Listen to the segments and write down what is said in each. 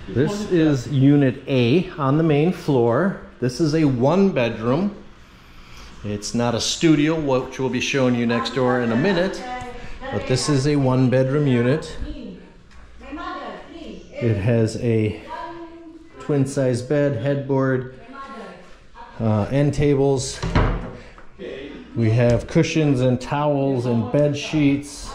This is Unit A on the main floor. This is a 1-bedroom. It's not a studio, which we'll be showing you next door in a minute, but this is a 1-bedroom unit. It has a twin-size bed, headboard, end tables. We have cushions and towels and bed sheets.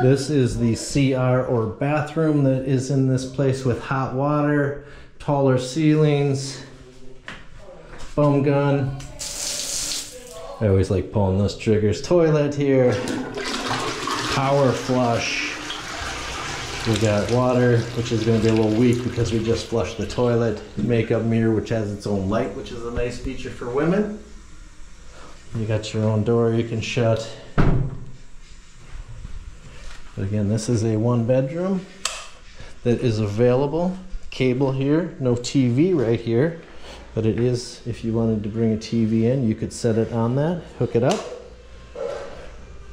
This is the CR or bathroom that is in this place with hot water, taller ceilings, foam gun. I always like pulling those triggers. Toilet here, power flush. We got water, which is going to be a little weak because we just flushed the toilet. Makeup mirror, which has its own light, which is a nice feature for women. You got your own door you can shut. But again, this is a 1-bedroom that is available. Cable here, no TV right here, but it is, if you wanted to bring a TV in, you could set it on that, hook it up.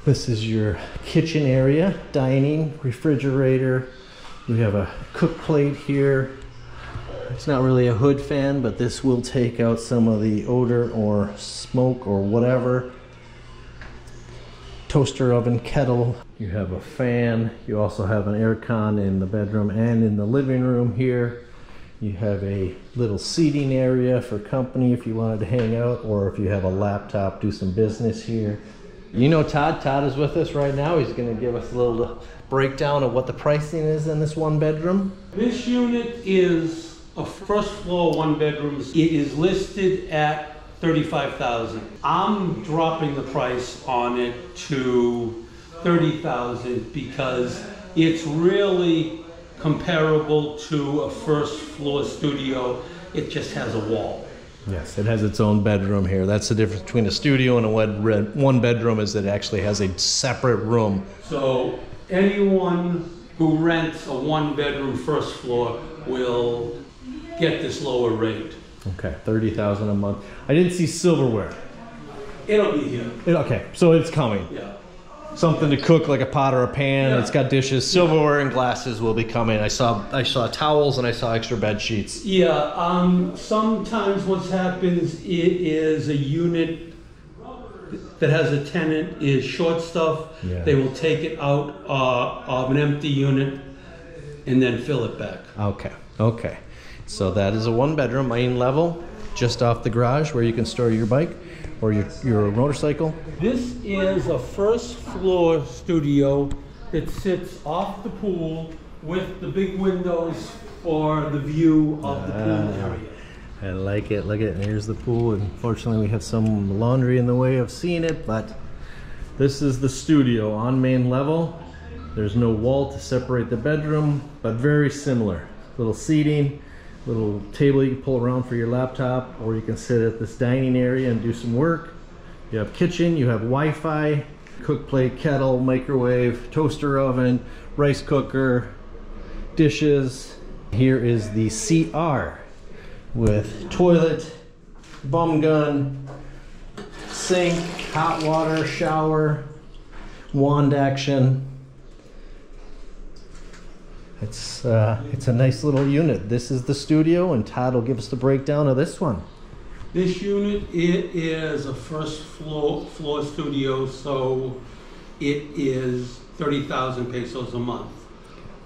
This is your kitchen area, dining, refrigerator. We have a cook plate here. It's not really a hood fan, but this will take out some of the odor or smoke or whatever. Toaster oven, kettle. You have a fan. You also have an air con in the bedroom and in the living room here. You have a little seating area for company if you wanted to hang out, or if you have a laptop, do some business here. You know Todd. Todd is with us right now. He's going to give us a little breakdown of what the pricing is in this 1-bedroom. This unit is a first floor 1-bedroom. It is listed at $35,000. I'm dropping the price on it to $30,000 because it's really comparable to a first floor studio. It just has a wall. Yes, it has its own bedroom here. That's the difference between a studio and a 1-bedroom, is that it actually has a separate room. So anyone who rents a 1-bedroom first floor will get this lower rate. Okay, $30,000 a month. I didn't see silverware. It'll be here. Okay, so it's coming. Yeah. Something to cook, like a pot or a pan. Yeah. It's got dishes. Silverware and glasses will be coming. I saw towels and I saw extra bed sheets. Yeah. Sometimes what happens is a unit that has a tenant is short stuff. Yeah. They will take it out of an empty unit and then fill it back. Okay. Okay. So that is a 1-bedroom, main level, just off the garage where you can store your bike or your motorcycle. This is a first floor studio that sits off the pool with the big windows for the view of the pool area. I like it. Look at it. Here's the pool. Unfortunately, we have some laundry in the way of seeing it, but this is the studio on main level. There's no wall to separate the bedroom, but very similar. Little seating. Little table you can pull around for your laptop, or you can sit at this dining area and do some work. You have kitchen, you have Wi-Fi, cook plate, kettle, microwave, toaster oven, rice cooker, dishes. Here is the CR with toilet, bum gun, sink, hot water, shower, wand action. It's a nice little unit. This is the studio, and Todd will give us the breakdown of this one. This unit, it is a first floor studio, so it is 30,000 pesos a month.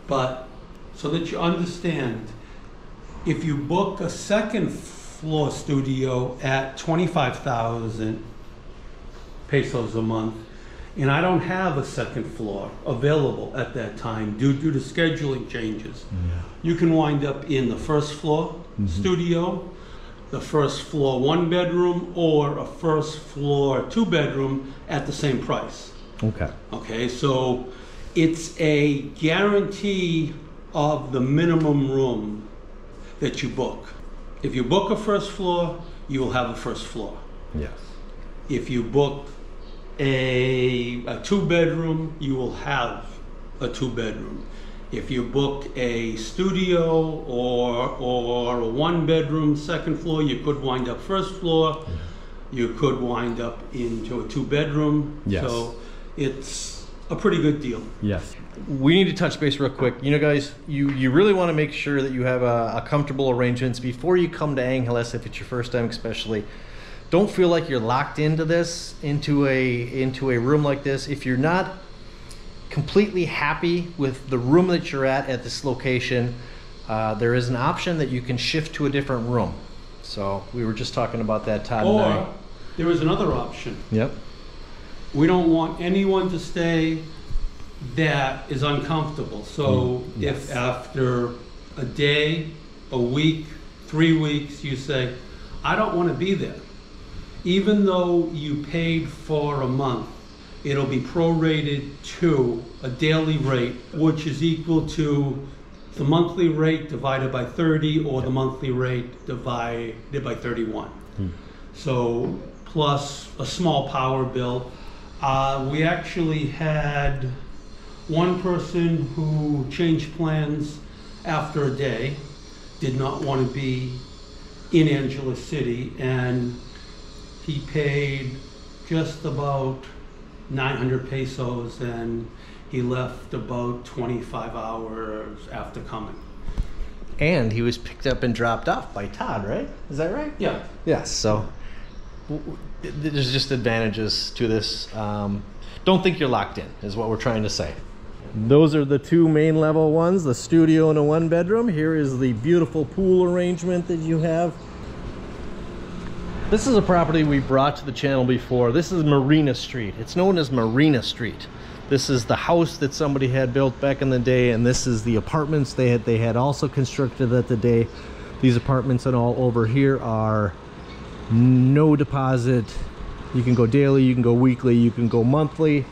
But so that you understand, if you book a second floor studio at 25,000 pesos a month, and I don't have a second floor available at that time due to scheduling changes. Yeah. You can wind up in the first floor studio, the first floor 1-bedroom, or a first floor 2-bedroom at the same price. Okay. Okay, so it's a guarantee of the minimum room that you book. If you book a first floor, you will have a first floor. Yes. If you book a 2-bedroom, you will have a 2-bedroom. If you book a studio or a 1-bedroom second floor, you could wind up first floor. Yeah. You could wind up into a 2-bedroom. Yes. So it's a pretty good deal. Yes. We need to touch base real quick. You know, guys, you really want to make sure that you have a comfortable arrangements before you come to Angeles, if it's your first time especially. Don't feel like you're locked into this, into a room like this. If you're not completely happy with the room that you're at this location, there is an option that you can shift to a different room. So we were just talking about that, Todd and I. Or there is another option. Yep. We don't want anyone to stay that is uncomfortable. So yes. if after a day, a week, 3 weeks, you say, I don't want to be there, even though you paid for a month, it'll be prorated to a daily rate, which is equal to the monthly rate divided by 30 or the monthly rate divided by 31. So plus a small power bill. We actually had one person who changed plans after a day, did not want to be in Angeles City, and he paid just about 900 pesos and he left about 25 hours after coming. And he was picked up and dropped off by Todd, right? Is that right? Yeah. Yes. So there's just advantages to this. Don't think you're locked in, is what we're trying to say. Those are the two main level ones, the studio and a one bedroom. Here is the beautiful pool arrangement that you have. This is a property we brought to the channel before. This is Marina Street. It's known as Marina Street. This is the house that somebody had built back in the day, and this is the apartments they had also constructed at the day. These apartments and all over here are no deposit. You can go daily, you can go weekly, you can go monthly.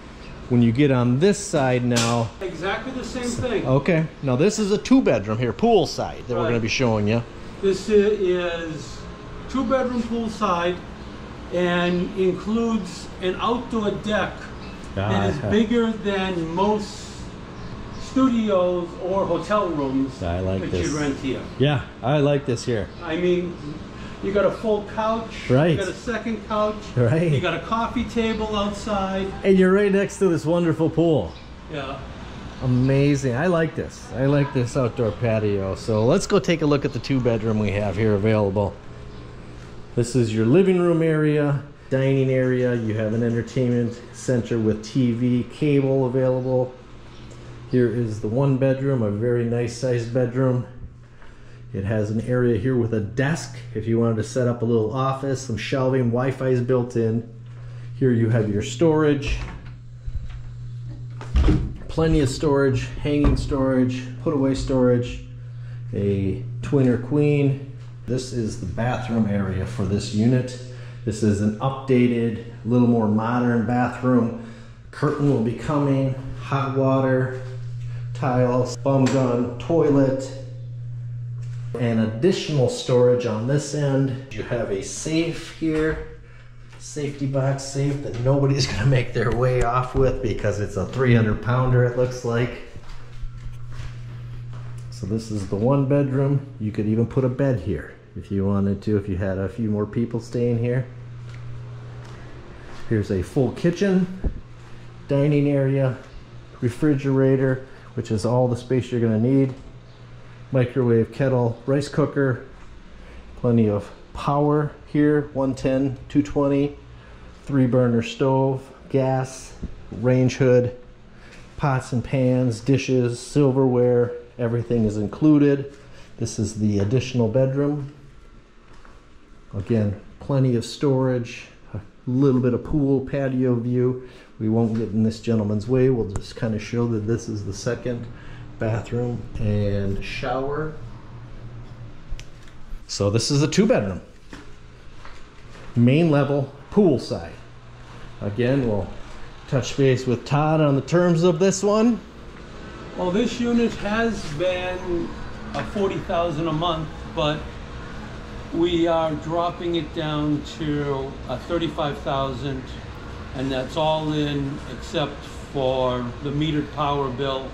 When you get on this side now, exactly the same thing. Okay, now this is a 2-bedroom here, pool side, that we're going to be showing you. This is 2-bedroom pool side and includes an outdoor deck that is bigger than most studios or hotel rooms that you rent here. Yeah, I like this here. I mean, you got a full couch, right? You got a second couch, right? You got a coffee table outside, and you're right next to this wonderful pool. Yeah. Amazing. I like this. I like this outdoor patio. So let's go take a look at the 2-bedroom we have here available. This is your living room area, dining area. You have an entertainment center with TV, cable available. Here is the 1-bedroom, a very nice sized bedroom. It has an area here with a desk if you wanted to set up a little office, some shelving, Wi-Fi is built in. Here you have your storage. Plenty of storage, hanging storage, put away storage, a twin or queen. This is the bathroom area for this unit. This is an updated, a little more modern bathroom. Curtain will be coming, hot water, tiles, bum gun, toilet, and additional storage on this end. You have a safe here, safety box safe that nobody's gonna make their way off with because it's a 300-pounder, it looks like. So this is the 1-bedroom. You could even put a bed here if you wanted to, if you had a few more people staying here. Here's a full kitchen, dining area, refrigerator, which is all the space you're gonna need. Microwave, kettle, rice cooker, plenty of power here, 110, 220, 3-burner stove, gas, range hood, pots and pans, dishes, silverware, everything is included. This is the additional bedroom. Again, plenty of storage, a little bit of pool, patio view. We won't get in this gentleman's way. We'll just kind of show that this is the 2nd bathroom and shower. So this is a 2-bedroom, main level, pool side. Again, we'll touch base with Todd on the terms of this one. Well, this unit has been a $40,000 a month, but we are dropping it down to a $35,000, and that's all in except for the metered power bill.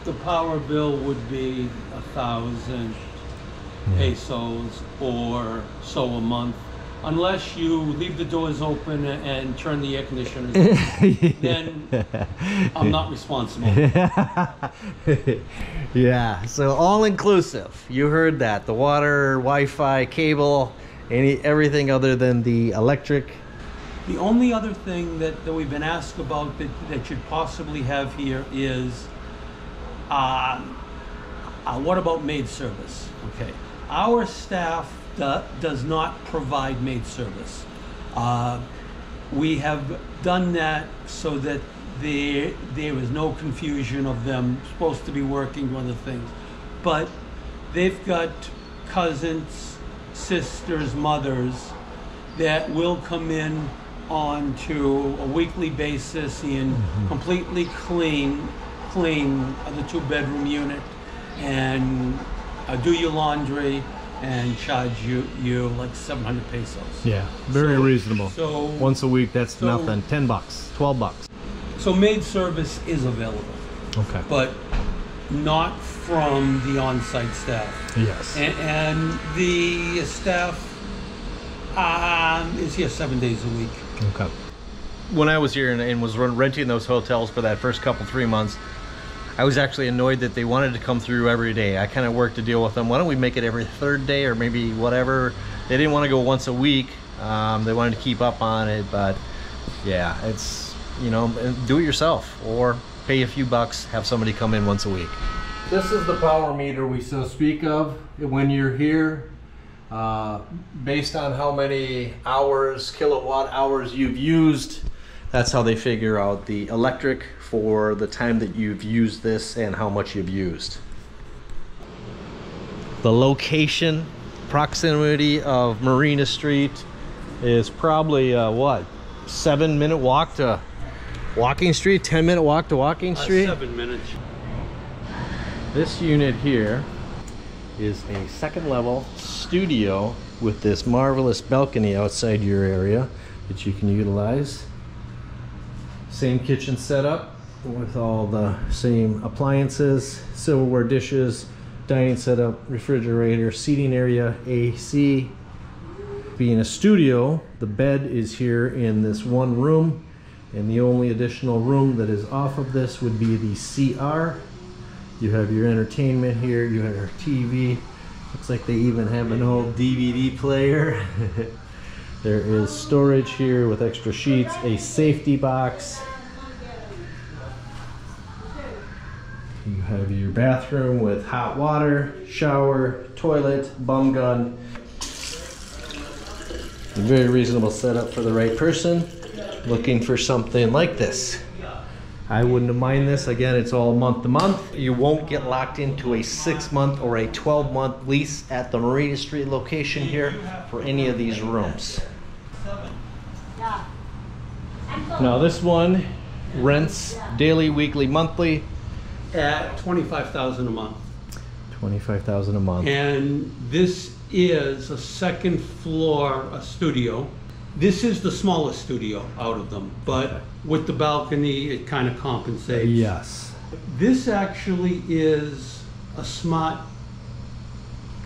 The power bill would be 1,000 pesos or so a month, unless you leave the doors open and turn the air conditioners on, then I'm not responsible. Yeah, so all inclusive. You heard that. The water, Wi-Fi, cable, everything other than the electric. The only other thing that we've been asked about that you'd possibly have here is, what about maid service? Okay, our staff does not provide maid service. We have done that so that there is no confusion of them supposed to be working on other things. But they've got cousins, sisters, mothers that will come in onto a weekly basis and completely clean the 2-bedroom unit and do your laundry and charge you like 700 pesos. Yeah, very reasonable. So once a week, that's nothing. 10 bucks, 12 bucks. So maid service is available. Okay. But not from the on-site staff. Yes. And the staff is here 7 days a week. Okay. When I was here and was renting those hotels for that first couple 3 months, I was actually annoyed that they wanted to come through every day. I kind of worked to deal with them. Why don't we make it every third day or maybe whatever? They didn't want to go once a week. They wanted to keep up on it, but yeah, it's, you know, do it yourself or pay a few bucks, have somebody come in once a week. This is the power meter we so speak of when you're here. Based on how many hours, kilowatt hours you've used, that's how they figure out the electric for the time that you've used this and how much you've used. The location, proximity of Marina Street is probably what, 7-minute walk to Walking Street, 10-minute walk to Walking Street? 7 minutes. This unit here is a second level studio with this marvelous balcony outside your area that you can utilize. Same kitchen setup with all the same appliances, silverware dishes, dining setup, refrigerator, seating area, AC. Being a studio, the bed is here in this one room, and the only additional room that is off of this would be the CR. You have your entertainment here, you have your TV. Looks like they even have an old DVD player. There is storage here with extra sheets, a safety box. You have your bathroom with hot water, shower, toilet, bum gun. A very reasonable setup for the right person looking for something like this. I wouldn't have minded this. Again, it's all month to month. You won't get locked into a 6-month or a 12-month lease at the Marina Street location here for any of these rooms. Now this one rents daily, weekly, monthly at $25,000 a month. $25,000 a month. And this is a second floor studio. This is the smallest studio out of them, but with the balcony, it kind of compensates. Yes. This actually is a smart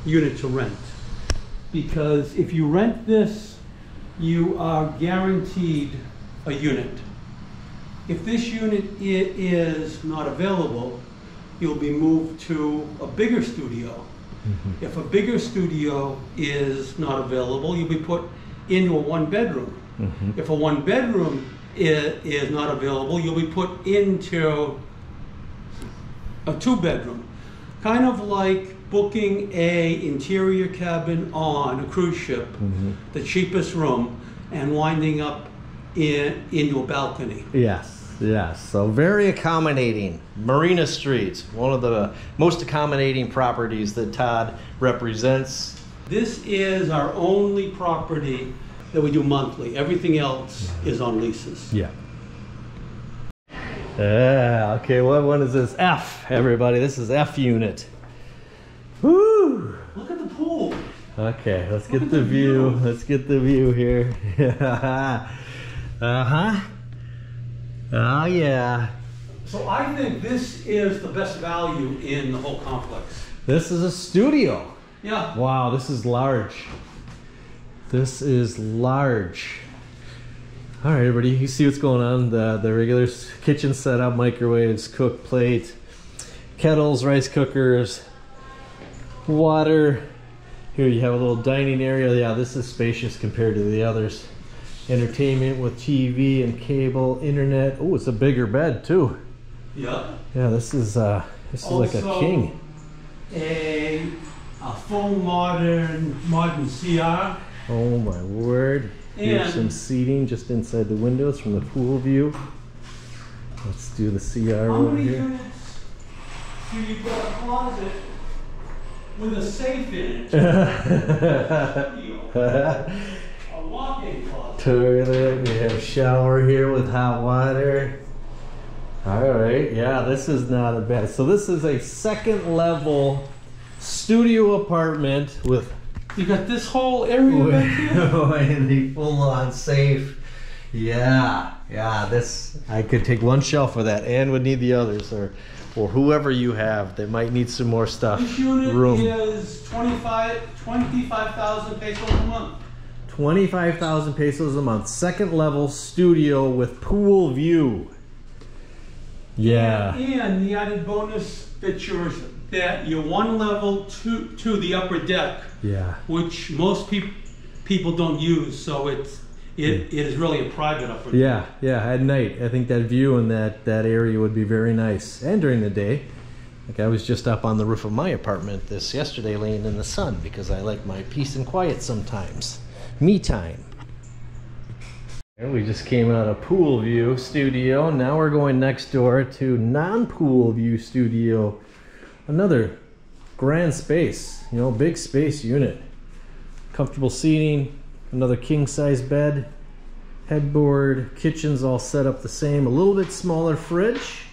unit to rent, because if you rent this, you are guaranteed a unit. If this unit is not available, you'll be moved to a bigger studio. Mm-hmm. If a bigger studio is not available, you'll be put into a 1-bedroom. Mm-hmm. If a 1-bedroom is not available, you'll be put into a 2-bedroom. Kind of like booking a interior cabin on a cruise ship, mm-hmm. the cheapest room, and winding up into a balcony. Yes, yes. So very accommodating. Marina Street, one of the most accommodating properties that Todd represents. This is our only property that we do monthly. Everything else is on leases. Yeah. Okay, what one is this? F, everybody. This is F unit. Woo! Look at the pool. Okay, let's get the view. Let's get the view here. Uh-huh. Oh, yeah. So I think this is the best value in the whole complex. This is a studio. Yeah. Wow, this is large. This is large. All right, everybody, you see what's going on. The regular kitchen setup, microwaves, cook plate, kettles, rice cookers, water. Here you have a little dining area. Yeah, this is spacious compared to the others. Entertainment with TV and cable, internet. Oh, it's a bigger bed too. Yeah. Yeah, this is like a king. A full modern CR. Oh my word. Here's some seating just inside the windows from the pool view. Let's do the CR over here. How many units do you got a closet with a safe in it? A walk-in closet. Toilet, we have shower here with hot water. All right, yeah, this is not a bad. So this is a second level studio apartment with. You got this whole area back here? And the full-on safe. Yeah, this, I could take one shelf for that and would need the others, or whoever you have that might need some more stuff. This unit is 25,000 pesos a month. 25,000 pesos a month. Second level studio with pool view. Yeah. And the added bonus features that you're one level to the upper deck. Yeah. Which most people don't use, so it is really a private upper deck. Yeah, at night. I think that view in that area would be very nice. And during the day. Like I was just up on the roof of my apartment yesterday laying in the sun because I like my peace and quiet sometimes. Me time. We just came out of pool view studio. Now we're going next door to non-pool view studio. Another grand space, you know, big space unit. Comfortable seating, another king size bed, headboard, kitchen's all set up the same, a little bit smaller fridge.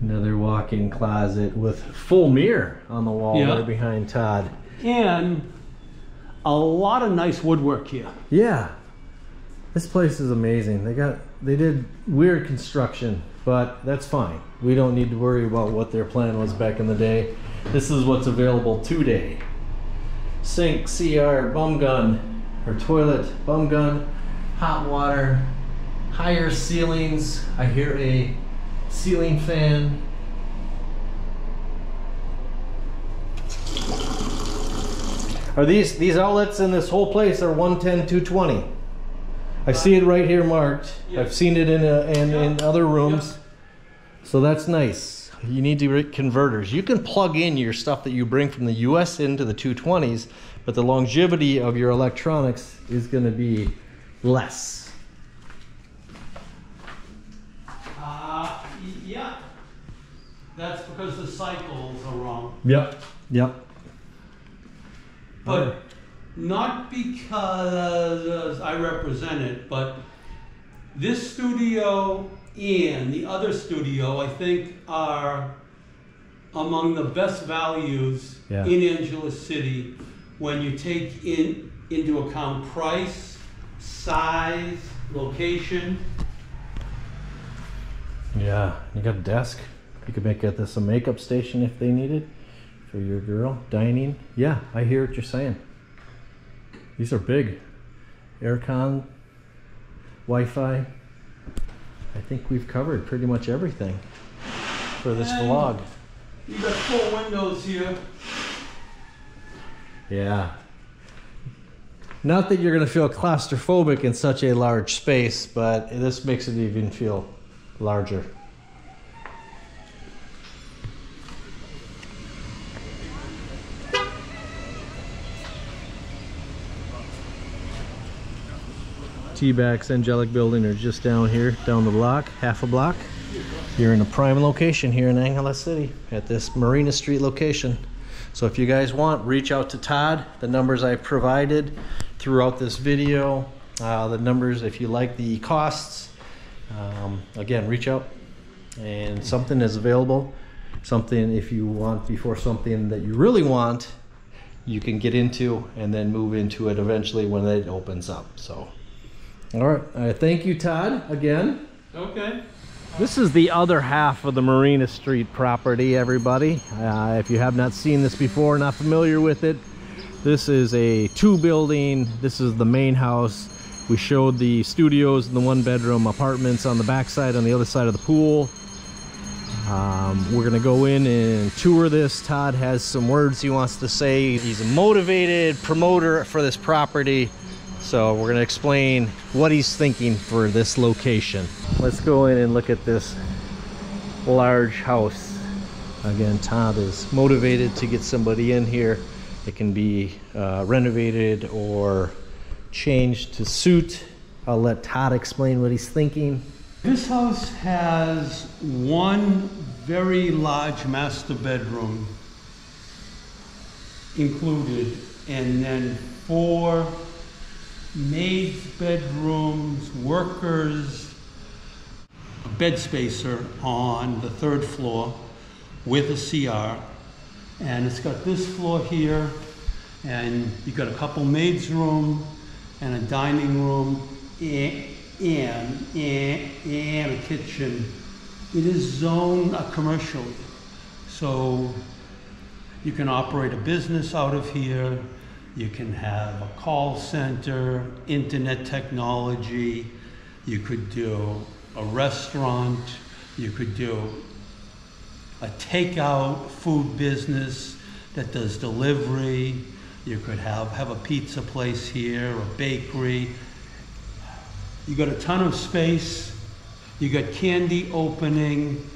Another walk-in closet with full mirror on the wall there behind Todd. And a lot of nice woodwork here. Yeah, this place is amazing. They did weird construction, but that's fine. We don't need to worry about what their plan was back in the day. This is what's available today. Sink, CR, bum gun, or toilet, bum gun, hot water, higher ceilings. I hear a ceiling fan. Are these outlets in this whole place are 110, 220? I see it right here marked. Yeah. I've seen it in other rooms. Yeah. So that's nice. You need to get converters. You can plug in your stuff that you bring from the US into the 220s, but the longevity of your electronics is going to be less. Yeah. That's because the cycles are wrong. Yep. But not because I represent it, but this studio and the other studio, I think, are among the best values in Angeles City when you take into account price, size, location. Yeah, you got a desk. You could make this a makeup station if they needed for your girl. Dining. Yeah, I hear what you're saying. These are big. Aircon, Wi-Fi. I think we've covered pretty much everything for this vlog. You got 4 windows here. Yeah. Not that you're going to feel claustrophobic in such a large space, but this makes it even feel larger. T-Back's Angelic Building are just down here, down the block, half a block. You're in a prime location here in Angeles City at this Marina Street location. So if you guys want, reach out to Todd. The numbers I've provided throughout this video, the numbers if you like the costs. Again, reach out, and something is available. Something if you want before something that you really want, you can get into and then move into it eventually when it opens up. So. All right, thank you, Todd, again. Okay. This is the other half of the Marina Street property, everybody. If you have not seen this before, not familiar with it, This is a 2-building. This is the main house. We showed the studios and the 1-bedroom apartments on the backside on the other side of the pool. We're gonna go in and tour this. Todd has some words he wants to say. He's a motivated promoter for this property. So we're gonna explain what he's thinking for this location. Let's go in and look at this large house. Again, Todd is motivated to get somebody in here. It can be renovated or changed to suit. I'll let Todd explain what he's thinking. This house has one very large master bedroom included, and then 4 maids' bedrooms, workers, a bed spacer on the 3rd floor with a CR. And it's got this floor here, and you've got a couple maids' room and a dining room and a kitchen. It is zoned commercially, so you can operate a business out of here. You can have a call center, internet technology. You could do a restaurant. You could do a takeout food business that does delivery. You could have a pizza place here, a bakery. You got a ton of space. You got candy opening,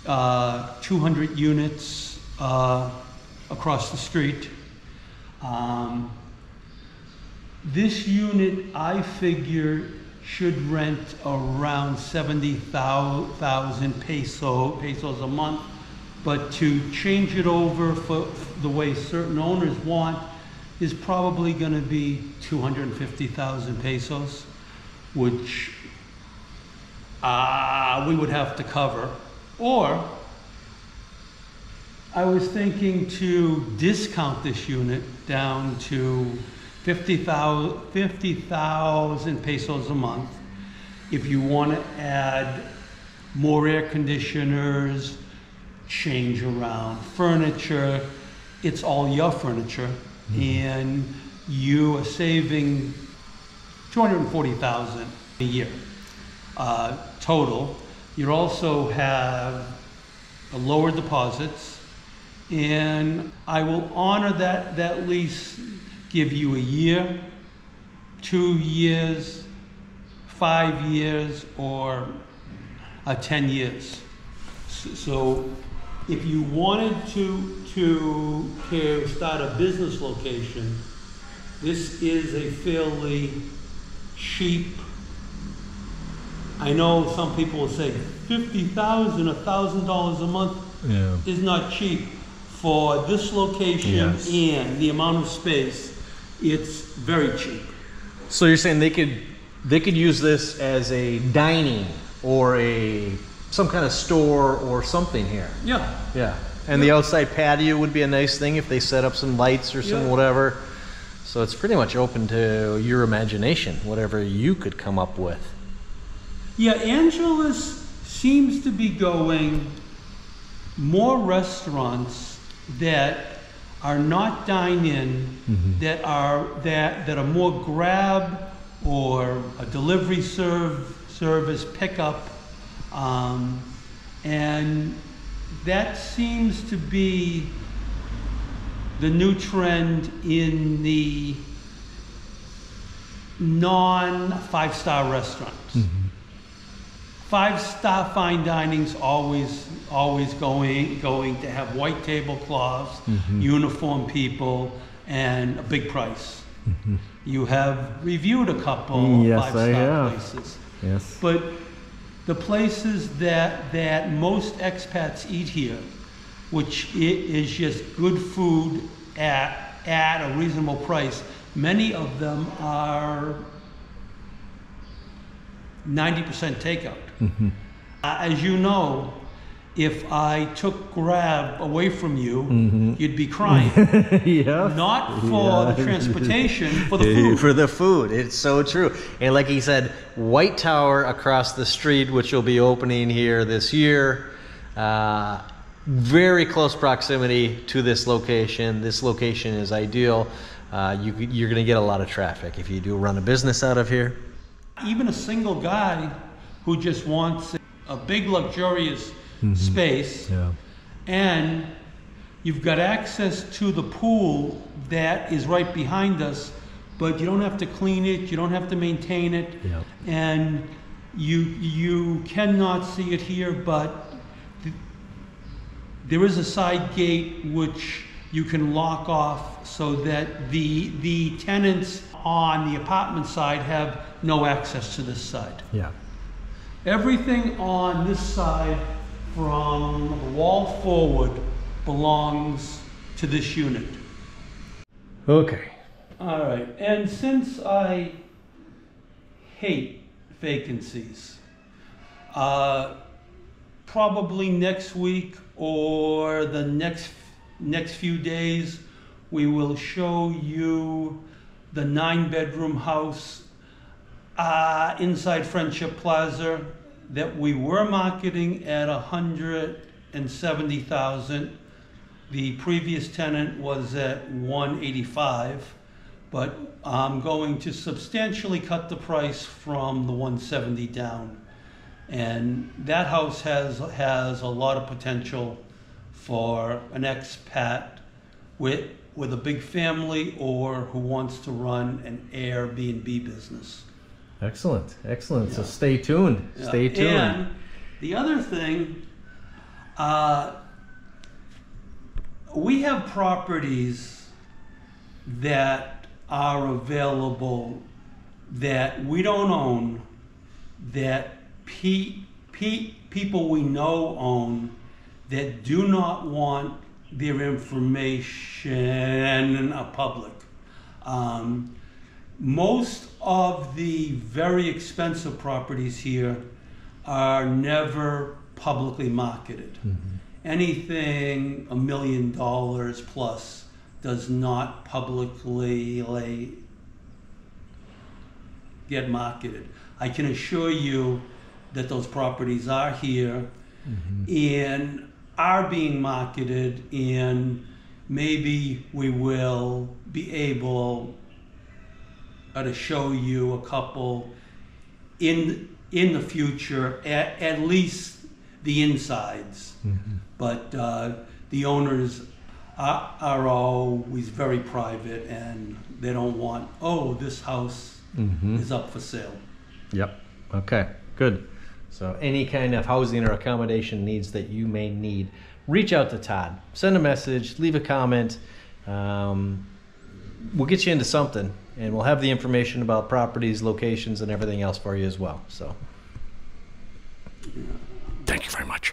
200 units across the street. This unit, I figure, should rent around 70,000 pesos a month, but to change it over for the way certain owners want is probably going to be 250,000 pesos, which we would have to cover. Or I was thinking to discount this unit down to 50,000 pesos a month. If you want to add more air conditioners, change around furniture, it's all your furniture, and you are saving 240,000 a year total. You also have lower deposits, and I will honor that lease, give you a year, 2 years, 5 years, or 10 years. So if you wanted to start a business location, this is a fairly cheap. I know some people will say $50,000, $1,000 a month is not cheap. For this location and the amount of space, it's very cheap. So you're saying they could use this as a dining or some kind of store or something here? Yeah. Yeah. And the outside patio would be a nice thing if they set up some lights or some whatever. So it's pretty much open to your imagination, whatever you could come up with. Yeah, Angeles seems to be going more restaurants that are not dine-in, that are more grab or a delivery service pickup, and that seems to be the new trend in the non-5-star restaurants. 5-star fine dining's always going to have white tablecloths, uniform people, and a big price. You have reviewed a couple 5-star places. Yes. But the places that most expats eat here, which is just good food at a reasonable price, many of them are 90% takeout. As you know, if I took Grab away from you, you'd be crying. Not for the transportation, for the food. For the food, it's so true. And like he said, White Tower across the street, which will be opening here this year, very close proximity to this location. This location is ideal. You're going to get a lot of traffic if you do run a business out of here. Even a single guy who just wants a big luxurious space, and you've got access to the pool that is right behind us, but you don't have to clean it, you don't have to maintain it, and you cannot see it here, but there is a side gate which you can lock off so that the tenants on the apartment side have no access to this side. Everything on this side from the wall forward belongs to this unit. Okay. All right, and since I hate vacancies, probably next week or the next few days, we will show you the 9-bedroom house inside Friendship Plaza that we were marketing at $170,000. The previous tenant was at $185,000, but I'm going to substantially cut the price from the $170,000 down. And that house has a lot of potential for an expat with a big family or who wants to run an Airbnb business. Excellent, excellent. So stay tuned. Stay tuned. And the other thing, we have properties that are available that we don't own, that people we know own, that do not want their information public. Most of the very expensive properties here are never publicly marketed. Anything $1 million plus does not publicly get marketed. I can assure you that those properties are here and are being marketed, and maybe we will be able to show you a couple in the future, at least the insides. But the owners are always very private, and they don't want, oh, this house is up for sale. Yep. Okay, good. So any kind of housing or accommodation needs that you may need, reach out to Todd. Send a message, leave a comment. We'll get you into something, and we'll have the information about properties, locations, and everything else for you as well. So, thank you very much.